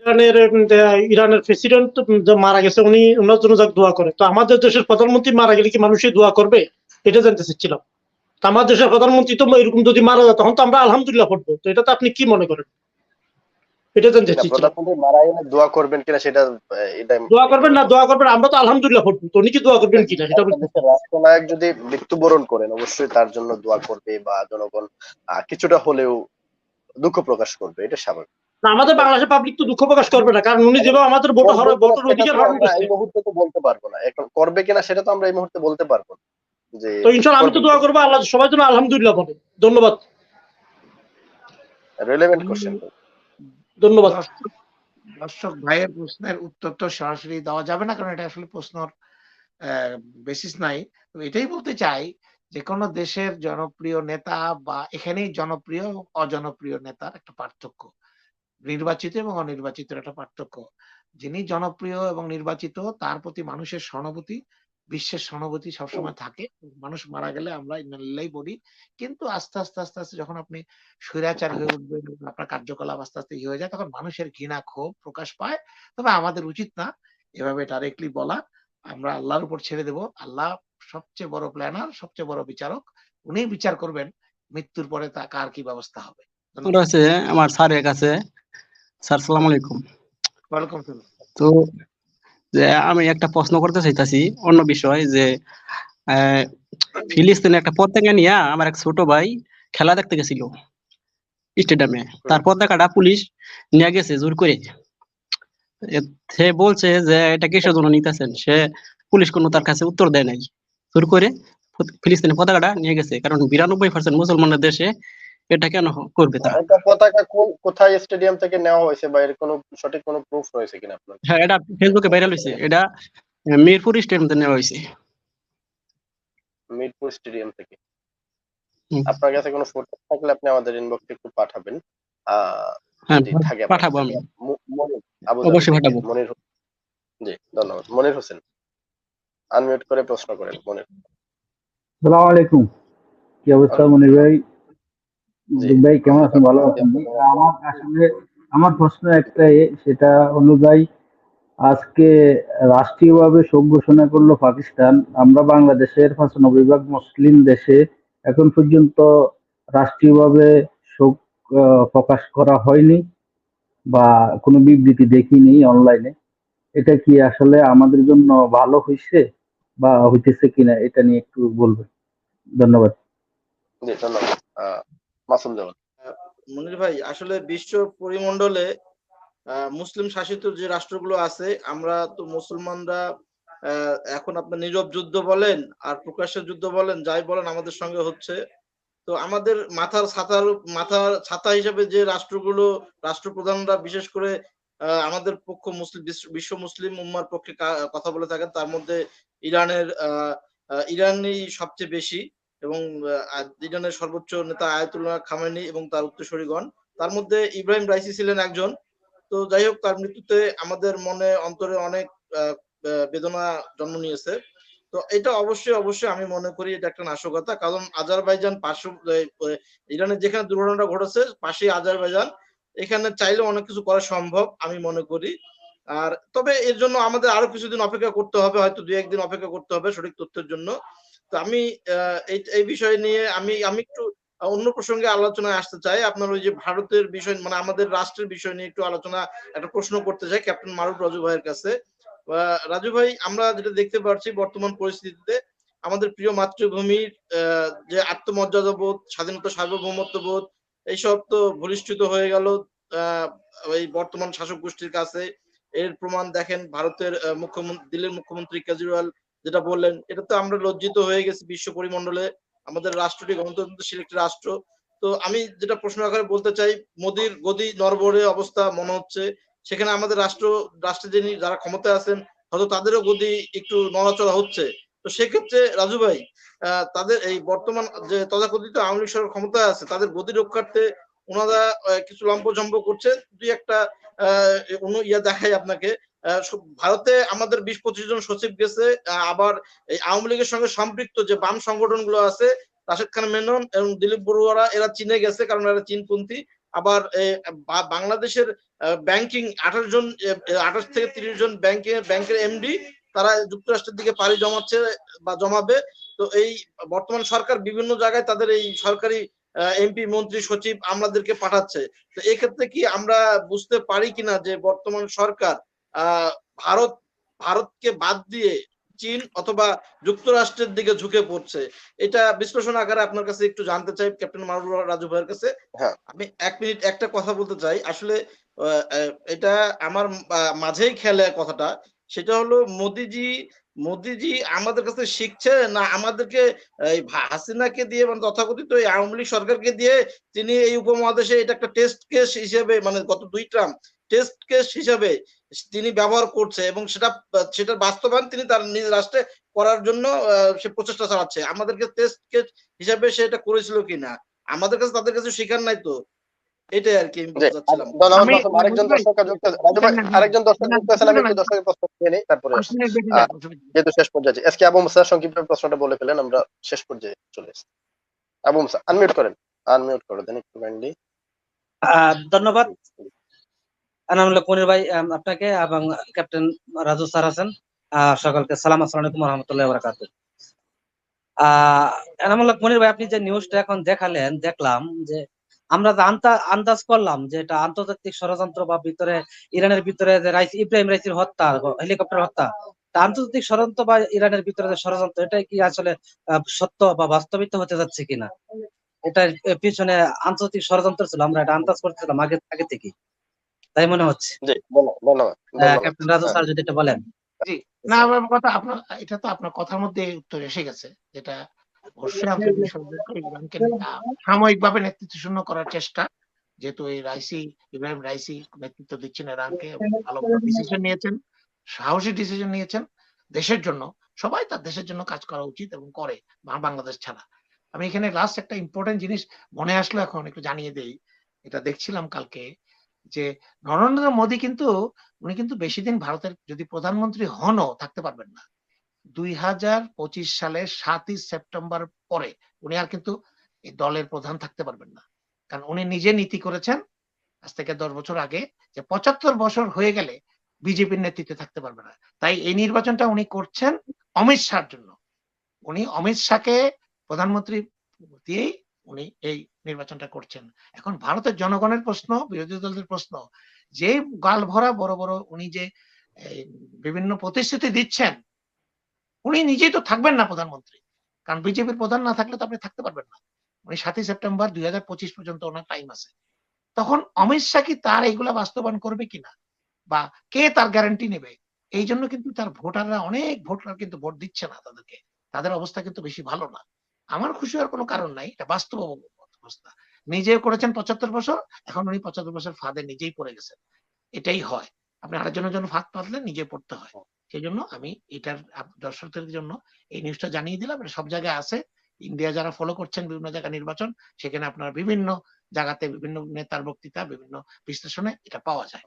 ইরানের প্রেসিডেন্ট মারা গেছে, উনি ওনার জন্য যাক দোয়া করে। তো আমাদের দেশের প্রধানমন্ত্রী মারা গেলে কি মানুষই দোয়া করবে? এটা জানতে চাচ্ছিলাম। তো আমার দেশের প্রধানমন্ত্রী তো এরকম যদি মারা যায় তখন তো আমরা আলহামদুলিল্লাহ পড়বো। তো এটা তো আপনি কি মনে করেন? এটা জানতে চাচ্ছিলাম। প্রধানমন্ত্রী মারা গেলে দোয়া করবেন কিনা সেটা এটা দোয়া করবেন না দোয়া করবেন, আমরা তো আলহামদুলিল্লাহ পড়বো। তো উনি কি দোয়া করবেন কিনা সেটা বলতে। রাষ্ট্রনায়ক যদি মৃত্যুবরণ করেন অবশ্যই তার জন্য দোয়া করবে বা জনগণ কিছুটা হলেও দুঃখ প্রকাশ করবে, এটা স্বাভাবিক। আমাদের বাংলাদেশের পাবলিক তো দুঃখ প্রকাশ করবে না, কারণ উনি যেভাবে আমাদের ভোটের অধিকার হরণ করছে। এই মুহূর্তে তো বলতে পারবো না, এখন করবে কিনা সেটা তো আমরা এই মুহূর্তে বলতে পারবো না। যে তো ইনশাআল্লাহ আমি তো দোয়া করবো আল্লাহ সবাই যেন আলহামদুলিল্লাহ বলে। ধন্যবাদ। Relevant question. ধন্যবাদ। দর্শক ভাইয়ের প্রশ্নের উত্তর তো সরাসরি দেওয়া যাবে না, কারণ এটা আসলে প্রশ্নর বেসিস নাই। তো এটাই বলতে চাই, যে কোনো দেশের জনপ্রিয় নেতা বা এখানেই জনপ্রিয় অজনপ্রিয় নেতার একটা পার্থক্য, নির্বাচিত এবং অনির্বাচিত একটা পার্থক্য। যিনি জনপ্রিয় এবং নির্বাচিত তার প্রতি মানুষের সহানুভূতি, বিশ্বের সহানুভূতি সবসময় থাকে। মানুষ মারা গেলে আমরা ইন্নালিল্লাহি বলি, কিন্তু আস্তে আস্তে আস্তে আস্তে যখন আপনি স্বৈরাচার হয়ে উঠবেন, আপনার কার্যকলাপ আস্তে আস্তে হয়ে যায়, তখন মানুষের ঘৃণা ক্ষোভ প্রকাশ পায়। তবে আমাদের উচিত না এভাবে ডাইরেক্টলি বলা, আমরা আল্লাহর উপর ছেড়ে দেব। আল্লাহ সবচেয়ে বড় প্ল্যানার, সবচেয়ে বড় বিচারক, উনি বিচার করবেন মৃত্যুর পরে তা কার কি ব্যবস্থা হবে। আমার স্যারের কাছে। স্যার সালাম আলাইকুম। ওয়ালাইকুম আসসালাম। তো যে আমি একটা প্রশ্ন করতে চাইতাছি অন্য বিষয়, যে ফিলিস্তিনে একটা পতাকা নিয়ে আমার এক ছোট ভাই খেলা দেখতে গেছিল স্টেডিয়ামে, তার পতাকাটা পুলিশ নিয়ে গেছে জোর করে। সে বলছে যে এটা কিসের জন্য নিতেছেন, সে পুলিশ কোনো তার কাছে উত্তর দেয় নাই, জোর করে ফিলিস্তিনের পতাকাটা নিয়ে গেছে। কারণ 92% মুসলমানের দেশে এটা কেন করবে তারা? এটা পতাকা কোথায় স্টেডিয়াম থেকে নেওয়া হয়েছে বা এর কোনো সঠিক কোনো প্রুফ রয়েছে কিনা আপনার? হ্যাঁ, এটা ফেসবুকে ভাইরাল হয়েছে, এটা মিরপুর স্টেডিয়াম থেকে নেওয়া হয়েছে। মিরপুর স্টেডিয়াম থেকে। আপনার কাছে কোনো ফটো থাকলে আপনি আমাদের ইনবক্সে একটু পাঠাবেন। হ্যাঁ, যদি থাকে পাঠাবো আমি, আবুধাবি অবশ্যই থেকে পাঠাবো। মনির। জি ধন্যবাদ। মনির হোসেন, আনমিউট করে প্রশ্ন করেন। মনির। আসসালামু আলাইকুম। কি অবস্থা মনির ভাই? ভাই কেমন আছেন? ভালো আছেন? আমার আসলে আমার প্রশ্ন একটাই, সেটা অনুযায়ী আজকে রাষ্ট্রীয়ভাবে শোক ঘোষণা করলো পাকিস্তান। আমরা বাংলাদেশের 95% মুসলিম দেশে এখন পর্যন্ত রাষ্ট্রীয়ভাবে শোক প্রকাশ করা হয়নি বা কোনো বিবৃতি দেখিনি অনলাইনে। এটা কি আসলে আমাদের জন্য ভালো হয়েছে বা হইতেছে কিনা, এটা নিয়ে একটু বলবেন। ধন্যবাদ। জি ধন্যবাদ। মাসুম জামান। মনির ভাই, আসলে বিশ্ব পরিমণ্ডলে মুসলিম শাসিত যে রাষ্ট্রগুলো আছে, আমরা তো মুসলমানরা এখন আপনার নীরব যুদ্ধ বলেন আর প্রকাশ্যে যুদ্ধ বলেন, যাই বলেন আমাদের সঙ্গে হচ্ছে। তো আমাদের মাথার ছাতা হিসেবে যে রাষ্ট্রগুলো, রাষ্ট্রপ্রধানরা বিশেষ করে আমাদের পক্ষ মুসলিম বিশ্ব মুসলিম উম্মার পক্ষে কথা বলে থাকেন, তার মধ্যে ইরানই সবচেয়ে বেশি, এবং ইরানের সর্বোচ্চ নেতা আয়াতুল্লাহ খামেনি এবং তার উত্তরসূরিগণ, তার মধ্যে ইব্রাহিম রাইসি ছিলেন একজন। তো যাই হোক, তার মৃত্যুতে আমাদের মনে অন্তরে অনেক বেদনা জন্ম নিয়েছে। তো এটা অবশ্যই আমি মনে করি এটা একটা নাশকতা, কারণ আজারবাইজান পাশে, ইরানের যেখানে দুর্ঘটনাটা ঘটেছে পাশেই আজারবাইজান, এখানে চাইলে অনেক কিছু করা সম্ভব আমি মনে করি। আর তবে এর জন্য আমাদের আরো কিছুদিন অপেক্ষা করতে হবে, হয়তো 2-1 দিন অপেক্ষা করতে হবে সঠিক তথ্যের জন্য। তো আমি এই বিষয় নিয়ে আমি একটু অন্য প্রসঙ্গে আলোচনায় আসতে চাই। আপনার ওই যে ভারতের বিষয়, মানে আমাদের রাষ্ট্রের বিষয় নিয়ে একটু আলোচনা, একটা প্রশ্ন করতে চাই ক্যাপ্টেন মারুফ রাজু ভাইয়ের কাছে। রাজু ভাই, আমরা যেটা দেখতে পাচ্ছি বর্তমান পরিস্থিতিতে আমাদের প্রিয় মাতৃভূমির যে আত্মমর্যাদা বোধ, স্বাধীনতা, সার্বভৌমত্ব বোধ, এইসব তো ভূলিষ্ঠিত হয়ে গেল এই বর্তমান শাসক গোষ্ঠীর কাছে। এর প্রমাণ দেখেন ভারতের মুখ্যমন্ত্রী, দিল্লির মুখ্যমন্ত্রী কেজরিওয়াল যেটা বললেন, এটা তো আমরা লজ্জিত হয়ে গেছি বিশ্ব পরিমণ্ডলে। আমাদের রাষ্ট্রটি গণতন্ত্রশীল একটি রাষ্ট্র। তো আমি যেটা প্রশ্ন আকারে বলতে চাই, মোদির গদি নড়বড়ে অবস্থা মনে হচ্ছে, সেখানে আমাদের রাষ্ট্রে যিনি যারা ক্ষমতায় আছেন হয়তো তাদেরও গদি একটু নড়াচড়া হচ্ছে। তো সেক্ষেত্রে রাজু ভাই, তাদের এই বর্তমান যে তথাকথিত আওয়ামী লীগ সরকার ক্ষমতায় আছে, তাদের গদি রক্ষার্থে ওনারা কিছু লম্পঝম্প করছে। দুই একটা দেখাই আপনাকে। ভারতে আমাদের 20-25 জন সচিব গেছে, আবার এই আওয়ামী লীগের সঙ্গে সম্পৃক্ত যে বাম সংগঠনগুলো আছে, রাশেদ খান মেনন এবং দিলীপ বড়ুয়ারা, এরা চীনে গেছে কারণ এরা চীনপন্থী। আবার বাংলাদেশের ব্যাংকিং 28 থেকে 30 জন ব্যাংকের এমডি তারা যুক্তরাষ্ট্রের দিকে পাড়ি জমাচ্ছে বা জমাবে। তো এই বর্তমান সরকার বিভিন্ন জায়গায় তাদের এই সরকারি এমপি, মন্ত্রী, সচিব আমলাদেরকে পাঠাচ্ছে। তো এক্ষেত্রে কি আমরা বুঝতে পারি কিনা যে বর্তমান সরকার ভারতকে বাদ দিয়ে চীন অথবা যুক্তরাষ্ট্রের দিকে ঝুঁকে পড়ছে? এটা বিশ্লেষণ আকারে আপনার কাছে একটু জানতে চাই ক্যাপ্টেন মাহবুব রাজু ভাইয়ের কাছে। হ্যাঁ। আমি 1 মিনিট একটা কথা বলতে চাই। আসলে এটা আমার মাঝেই খেলে কথাটা। সেটা হলো মোদিজি আমাদের কাছে শিখছে না আমাদেরকে এই হাসিনাকে দিয়ে মানে তথাকথিত এই আওয়ামী লীগ সরকারকে দিয়ে তিনি এই উপমহাদেশে এটা একটা টেস্ট কেস হিসেবে মানে গত 2 টার্ম টেস্ট কেস হিসেবে তিনি ব্যবহার করছে এবং সেটার বাস্তবায়ন তিনি তার নিজ রাষ্ট্রে করার জন্য সে প্রচেষ্টা চালাচ্ছে। আমাদেরকে টেস্ট কেস হিসেবে সে এটা করেছিল কিনা আমাদের কাছে তাদের কাছে শিকার নাই তো। এটাই আর কি আমি বলতে চাচ্ছিলাম। ধন্যবাদ মাসুম। আরেকজন দর্শক যুক্ত রাজু ভাই, আরেকজন দর্শক যুক্ত আছেন, আমি একটু দর্শকের প্রশ্ন নিয়ে নেই তারপরে যেহেতু শেষ পর্যায়ে এসকে আবু মুসা সংক্ষিপ্ত প্রশ্নটা বলে ফেলেন, আমরা শেষ পর্যায়ে চলে এসেছি। আবু মুসা আনমিউট করে দেন একটু কাইন্ডলি। ধন্যবাদ আনামুল্লাহ মনির ভাই আপনাকে এবং ক্যাপ্টেন রাজু স্যার আছেন, সকলকে সালাম, আসসালামু আলাইকুম ওয়া রাহমাতুল্লাহি ওয়া বারাকাতুহু। আনামুল্লাহ মনির ভাই, আপনি যে নিউজটা এখন দেখালেন, দেখলাম যে আমরা আন্দাজ করলাম যে এটা আন্তর্জাতিক ষড়যন্ত্র বা ইরানের ভিতরে যে ইব্রাহিম রাইসির হত্যা, হেলিকপ্টার হত্যা, আন্তর্জাতিক ষড়যন্ত্র বা ইরানের ভিতরে যে ষড়যন্ত্র, এটাই কি আসলে সত্য বা বাস্তবিত হতে যাচ্ছে কিনা? এটার পিছনে আন্তর্জাতিক ষড়যন্ত্র ছিল, আমরা এটা আন্দাজ করছিলাম আগে থেকে, তাই মনে হচ্ছে। ক্যাপ্টেন রাজু স্যার যদি এটা বলেন। জি না, আমার কথা আপনার এটা তো আপনার কথার মধ্যে উত্তর এসে গেছে, যেটা অবশ্যই সাময়িকভাবে নেতৃত্ব শূন্য করার চেষ্টা, যেহেতু এই ইব্রাহিম রাইসি নেতৃত্ব দিচ্ছেন ইরানকে, ভালো ডিসিশন নিয়েছেন, সাহসী ডিসিশন নিয়েছেন দেশের জন্য। সবাই তার দেশের জন্য কাজ করা উচিত এবং করে, বাংলাদেশ ছাড়া। আমি এখানে লাস্ট একটা ইম্পর্টেন্ট জিনিস মনে আসলো, এখন একটু জানিয়ে দেই। এটা দেখছিলাম কালকে যে নরেন্দ্র মোদী কিন্তু উনি কিন্তু বেশি দিন ভারতের যদি প্রধানমন্ত্রী হনও থাকতে পারবেন না। 2025 সালের 7ই সেপ্টেম্বর পরে উনি আর কিন্তু এই দলের প্রধান থাকতে পারবেন না, কারণ উনি নিজে নীতি করেছেন আজ থেকে 10 বছর আগে যে 75 বছর হয়ে গেলে বিজেপির নেতৃত্বে থাকতে পারবে না। তাই এই নির্বাচনটা উনি করছেন অমিত শাহর জন্য। উনি অমিত শাহকে প্রধানমন্ত্রী দিয়েই উনি এই নির্বাচনটা করছেন। এখন ভারতের জনগণের প্রশ্ন, বিরোধী দলদের প্রশ্ন, যে গাল ভরা বড় বড় উনি যে বিভিন্ন প্রতিশ্রুতি দিচ্ছেন, উনি নিজেই তো থাকবেন না প্রধানমন্ত্রী, কারণ বিজেপির প্রধান না থাকলে তো আপনি থাকতে পারবেন না। উনি 7ই সেপ্টেম্বর 2025 পর্যন্ত ওনার টাইম আছে। তখন অমিত শাহ কি তার এইগুলা বাস্তবায়ন করবে কিনা, বা কে তার গ্যারান্টি নেবে? এই জন্য কিন্তু তার ভোটাররা, অনেক ভোটার কিন্তু ভোট দিচ্ছে না তাদেরকে, তাদের অবস্থা কিন্তু বেশি ভালো না। আমার খুশি হওয়ার কোনো কারণ নাই, এটা বাস্তব অবস্থা। নিজেও করেছেন 75 বছর, এখন উনি 75 বছর ফাঁদে নিজেই পড়ে গেছেন। এটাই হয়, আপনি আরেকজনের জন্য ফাঁদ পাতলে নিজে পড়তে হয়। সেই জন্য আমি এটার দর্শকদের জন্য এই নিউজটা জানিয়ে দিলাম। এটা সব জায়গায় আছে, ইন্ডিয়া যারা ফলো করছেন বিভিন্ন জায়গায় নির্বাচন, সেখানে আপনার বিভিন্ন জায়গাতে বিভিন্ন নেতার বক্তৃতা, বিভিন্ন বিশ্লেষণে এটা পাওয়া যায়।